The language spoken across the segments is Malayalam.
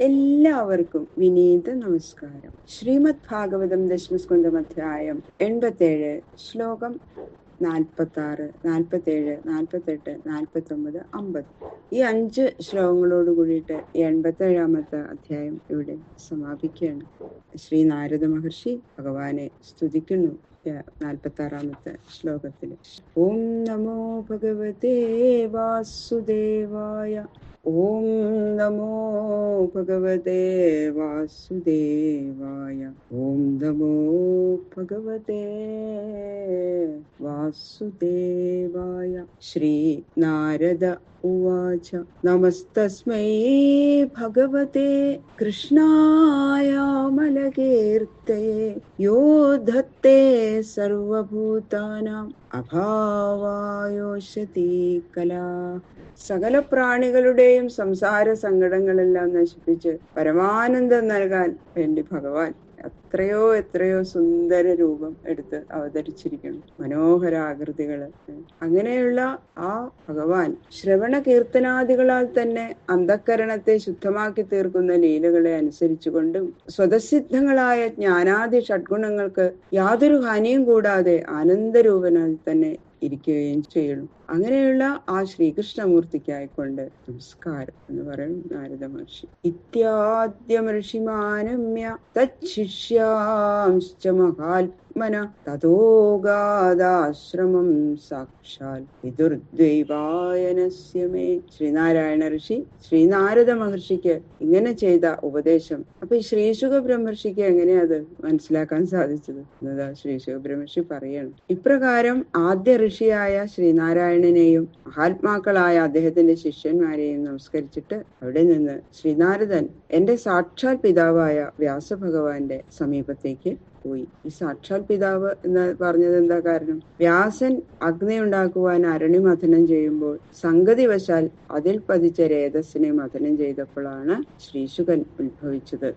എല്ലാവർക്കും വിനീത നമസ്കാരം. ശ്രീമദ് ഭാഗവതം ദശമസ്കന്ധം അധ്യായം 87 ശ്ലോകം 46, 47, 48, 49, 50 ഈ 5 ശ്ലോകങ്ങളോട് കൂടിയിട്ട് 87ാമത്തെ അധ്യായം ഇവിടെ സമാപിക്കുകയാണ്. ശ്രീ നാരദ മഹർഷി ഭഗവാനെ സ്തുതിക്കുന്നു 46ാമത്തെ ശ്ലോകത്തിൽ. ഓം നമോ ഭഗവതേ വാസുദേവായ. ഓം നമോ ഭഗവതേ വാസുദേവായ. ഓം നമോ ഭഗവതേ വാസുദേവായ. ശ്രീ നാരദ ഉവാച നമസ്തസ്മൈ ഭഗവതേ കൃഷ്ണായ മലകീർത്തയേ യോ ധത്തേ സർവഭൂതാനാം അഭാവായോഷതി കലാ. സകല പ്രാണികളുടെയും സംസാര സങ്കടങ്ങളെല്ലാം നശിപ്പിച്ച് പരമാനന്ദം നൽകാൻ വേണ്ടി ഭഗവാൻ എത്രയോ സുന്ദര രൂപം എടുത്ത് അവതരിച്ചിരിക്കുന്നു. മനോഹരാകൃതികള്. അങ്ങനെയുള്ള ആ ഭഗവാൻ ശ്രവണ കീർത്തനാദികളാൽ തന്നെ അന്ധക്കരണത്തെ ശുദ്ധമാക്കി തീർക്കുന്ന ലീലകളെ അനുസരിച്ചുകൊണ്ടും സ്വതസിദ്ധങ്ങളായ ജ്ഞാനാദി ഷഡ്ഗുണങ്ങൾക്ക് യാതൊരു ഹാനിയും കൂടാതെ ആനന്ദരൂപനായി തന്നെ ഇരിക്കുകയും ചെയ്യുന്നു. അങ്ങനെയുള്ള ആ ശ്രീകൃഷ്ണമൂർത്തിക്കായിക്കൊണ്ട് നമസ്കാരം എന്ന് പറയും നാരദ മഹർഷി. ഇത്യാദ്യമർഷിമാനമ്യ തച്ഛിഷ്യാംശ്ച മഹാത്മന തതോഗാദാശ്രമം സാക്ഷാൽ വിദുർദ്വൈവായനസ്യ മേ. ശ്രീനാരായണ ഋഷി ശ്രീനാരദ മഹർഷിക്ക് ഇങ്ങനെ ചെയ്ത ഉപദേശം അപ്പൊ ഈ ശ്രീശുക ബ്രഹ്മർഷിക്ക് എങ്ങനെയാ അത് മനസ്സിലാക്കാൻ സാധിച്ചത് എന്നതാ ശ്രീശുക ബ്രഹ്മർഷി പറയണം. ഇപ്രകാരം ആദ്യ ഋഷിയായ ശ്രീനാരായണനെയും മഹാത്മാക്കളായ അദ്ദേഹത്തിന്റെ ശിഷ്യന്മാരെയും നമസ്കരിച്ചിട്ട് അവിടെ നിന്ന് ശ്രീനാരദൻ എന്റെ സാക്ഷാൽ പിതാവായ വ്യാസഭഗവാന്റെ സമീപത്തേക്ക് പോയി. ഈ സാക്ഷാൽ പിതാവ് എന്ന് പറഞ്ഞത് എന്താ കാരണം? വ്യാസൻ അഗ്നി ഉണ്ടാക്കുവാൻ അരണി മഥനം ചെയ്യുമ്പോൾ സംഗതിവശാൽ അതിൽ പതിച്ച രേതസ്സിനെ മഥനം ചെയ്തപ്പോഴാണ് ശ്രീശുകൻ ഉത്ഭവിച്ചത്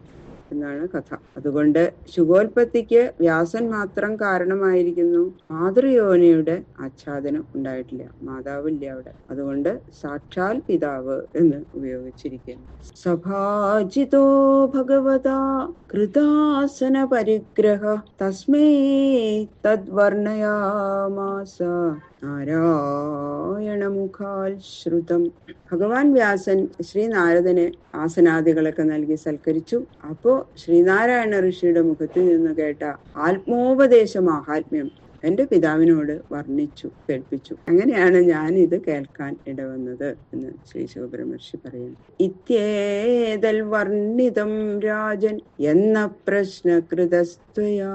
എന്നാണ് കഥ. അതുകൊണ്ട് ശുഗോൽപത്തിക്ക് വ്യാസൻ മാത്രം കാരണമായിരിക്കുന്നു. മാതൃയോനിയുടെ ആച്ഛാദനം ഉണ്ടായിട്ടില്ല, മാതാവില്ല അവിടെ. അതുകൊണ്ട് സാക്ഷാൽ പിതാവ് എന്ന് ഉപയോഗിച്ചിരിക്കുന്നു. സഭാജിതോ ഭഗവതാ കൃതാസന പരിഗ്രഹ തസ്മൈ തദ്വർണയാമാസ നാരായണമുഖാൽ ശ്രുതം. ഭഗവാൻ വ്യാസൻ ശ്രീനാരദന് ആസനാദികളൊക്കെ നൽകി സൽക്കരിച്ചു. അപ്പോ ശ്രീനാരായണ ഋഷിയുടെ മുഖത്ത് നിന്ന് കേട്ട ആത്മോപദേശ മാഹാത്മ്യം എന്റെ പിതാവിനോട് വർണ്ണിച്ചു കേൾപ്പിച്ചു. അങ്ങനെയാണ് ഞാൻ ഇത് കേൾക്കാൻ ഇടവന്നത് എന്ന് ശ്രീ ശിവബ്രഹ്മർഷി പറയുന്നു. ഇത്യേതൽ വർണ്ണിതം രാജൻ എന്ന പ്രശ്നകൃതസ്ത്വയാ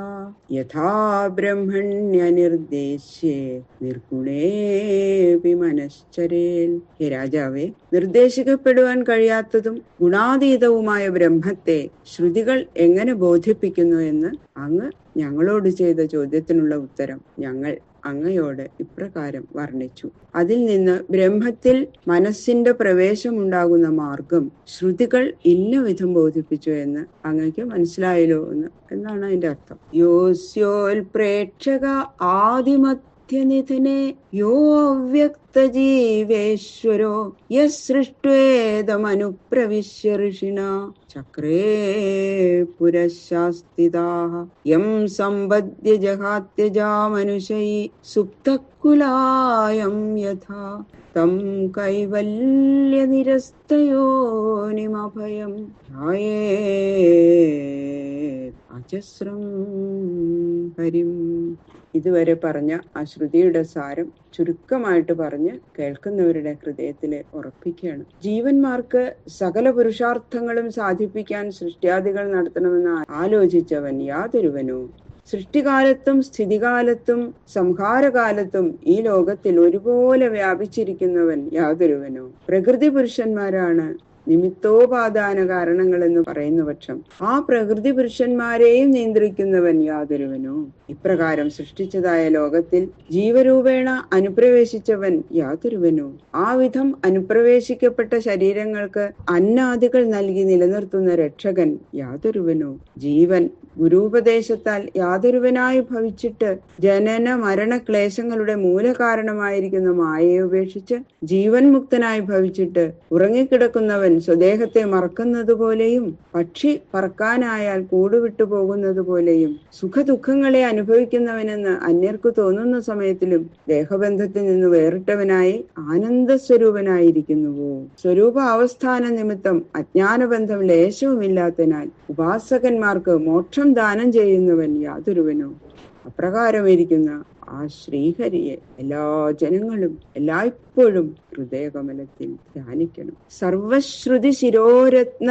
യഥാ ബ്രഹ്മണ്യ നിർദ്ദേശ്യേ നിർഗുണേപി മനശ്ചരേൽ. ഹേ രാജാവേ, നിർദ്ദേശിക്കപ്പെടുവാൻ കഴിയാത്തതും ഗുണാതീതവുമായ ബ്രഹ്മത്തെ ശ്രുതികൾ എങ്ങനെ ബോധിപ്പിക്കുന്നു എന്ന് അങ്ങ് ഞങ്ങളോട് ചെയ്ത ചോദ്യത്തിനുള്ള ഉത്തരം ഞങ്ങൾ അങ്ങയോട് ഇപ്രകാരം വർണ്ണിച്ചു. അതിൽ നിന്ന് ബ്രഹ്മത്തിൽ മനസ്സിന്റെ പ്രവേശമുണ്ടാകുന്ന മാർഗം ശ്രുതികൾ ഇന്ന വിധം ബോധിപ്പിച്ചു എന്ന് അങ്ങയ്ക്ക് മനസ്സിലായല്ലോ എന്നാണ് അതിന്റെ അർത്ഥം. യോസ്യോൽ പ്രേക്ഷക ആദിമധ്യനിധനെ യോ അവ്യക്തജീവേശ്വരോ യസൃഷ്ട്വേദമനുപ്രവിശ്യ ഋഷിണ ചക്രേ പുരശാസ്തിതാഃ യം സമ്പദ്യ ജഹാത്യജാ മനുഷ്യൈ സുപ്തകുലായം യഥാ തം കൈവല്യനിരസ്തയോനിമഭയം ധ്യായേത് അജസ്രം ഹരിം. ഇതുവരെ പറഞ്ഞ ആ ശ്രുതിയുടെ സാരം ചുരുക്കമായിട്ട് പറഞ്ഞ് കേൾക്കുന്നവരുടെ ഹൃദയത്തിൽ ഉറപ്പിക്കുകയാണ്. ജീവന്മാർക്ക് സകല പുരുഷാർത്ഥങ്ങളും സാധിപ്പിക്കാൻ സൃഷ്ടിയാദികൾ നടത്തണമെന്ന് ആലോചിച്ചവൻ യാതൊരുവനോ, സൃഷ്ടികാലത്തും സ്ഥിതികാലത്തും സംഹാരകാലത്തും ഈ ലോകത്തിൽ ഒരുപോലെ വ്യാപിച്ചിരിക്കുന്നവൻ യാതൊരുവനോ. പ്രകൃതി പുരുഷന്മാരാണ് നിമിത്തോപാദാന കാരണങ്ങൾ എന്ന് പറയുന്ന പക്ഷം ആ പ്രകൃതി പുരുഷന്മാരെയും നിയന്ത്രിക്കുന്നവൻ യാതൊരുവനോ. ഇപ്രകാരം സൃഷ്ടിച്ചതായ ലോകത്തിൽ ജീവരൂപേണ അനുപ്രവേശിച്ചവൻ യാതൊരുവനോ. ആ വിധം അനുപ്രവേശിക്കപ്പെട്ട ശരീരങ്ങൾക്ക് അന്നാദികൾ നൽകി നിലനിർത്തുന്ന രക്ഷകൻ യാതൊരുവനോ. ജീവൻ ഗുരുപദേശത്താൽ യാതൊരുവനായി ഭവിച്ചിട്ട് ജനന മരണ ക്ലേശങ്ങളുടെ മൂലകാരണമായിരിക്കുന്ന മായയെ ഉപേക്ഷിച്ച് ജീവൻ മുക്തനായി ഭവിച്ചിട്ട് ഉറങ്ങിക്കിടക്കുന്നവൻ ഒരുവൻ സ്വദേഹത്തെ മറക്കുന്നത് പോലെയും പക്ഷി പറക്കാനായാൽ കൂടുവിട്ടു പോകുന്നത് പോലെയും സുഖദുഃഖങ്ങളെ അനുഭവിക്കുന്നവനെന്ന് അന്യർക്ക് തോന്നുന്ന സമയത്തിലും ദേഹബന്ധത്തിൽ നിന്ന് വേറിട്ടവനായി ആനന്ദ സ്വരൂപനായിരിക്കുന്നുവോ? സ്വരൂപ അവസ്ഥാന നിമിത്തം അജ്ഞാനബന്ധം ലേശവുമില്ലാത്തതിനാൽ ഉപാസകന്മാർക്ക് മോക്ഷം ദാനം ചെയ്യുന്നവൻ യാതൊരുവനോ? അപ്രകാരമിരിക്കുന്ന ആ ശ്രീഹരിയെ എല്ലാ ജനങ്ങളും എല്ലായ്പ്പോഴും ഹൃദയകമലത്തിൽ ധ്യാനിക്കണം. സർവശ്രുതി ശിരോരത്ന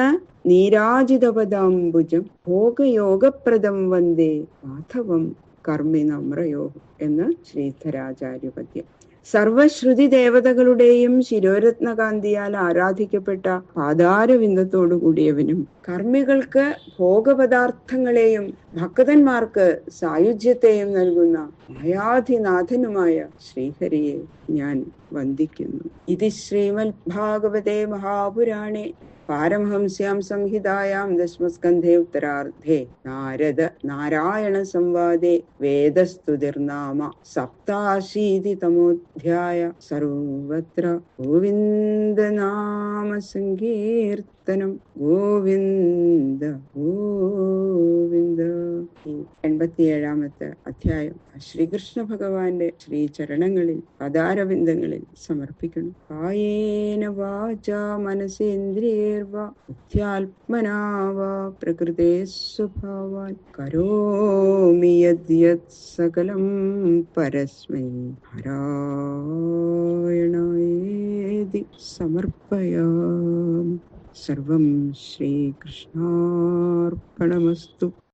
നീരാജിതപദാംബുജം ഭോഗയോഗപ്രദം വന്ദേ മാധവം കർമ്മി നമ്രയോ എന്ന് ശ്രീധരാചാര്യ പദ്യം. സർവശ്രുതി ദേവതകളുടെയും ശിരോരത്നകാന്തിയാൽ ആരാധിക്കപ്പെട്ട പാതാരവിന്ദത്തോടു കൂടിയവനും കർമ്മികൾക്ക് ഭോഗപദാർത്ഥങ്ങളെയും ഭക്തന്മാർക്ക് സായുജ്യത്തെയും നൽകുന്ന മായാധിനാഥനുമായ ശ്രീഹരിയെ ഞാൻ വന്ദിക്കുന്നു. ഇത് ശ്രീമദ് ഭാഗവതേ മഹാപുരാണേ പാരമഹംസ്യാം സംഹിതായാം ദശമസ്കന്ധേ ഉത്തരാർദ്ധേ നാരായണ സംവാദേ വേദസ്തുതിർനാമ സപ്താശീതിതമോധ്യായ സർവത്ര ഗോവിന്ദനാമ സങ്കീർത്തനം. ഗോവിന്ദ ഗോവിന്ദ. 87ാമത്തെ അധ്യായം ശ്രീകൃഷ്ണ ഭഗവാന്റെ ശ്രീചരണങ്ങളിൽ പദാരവിന്ദങ്ങളിൽ സമർപ്പിക്കണം. കായേന വാചാ മനസേന്ദ്രിയേർവാ ബുദ്ധ്യാത്മനാ വാ പ്രകൃതേ സ്വഭാവാൻ കരോമി യദ്യത് സകലം പരസ്മൈ നാരായണായേതി സമർപ്പയാമി. സർവം ശ്രീകൃഷ്ണാർപ്പണമസ്തു.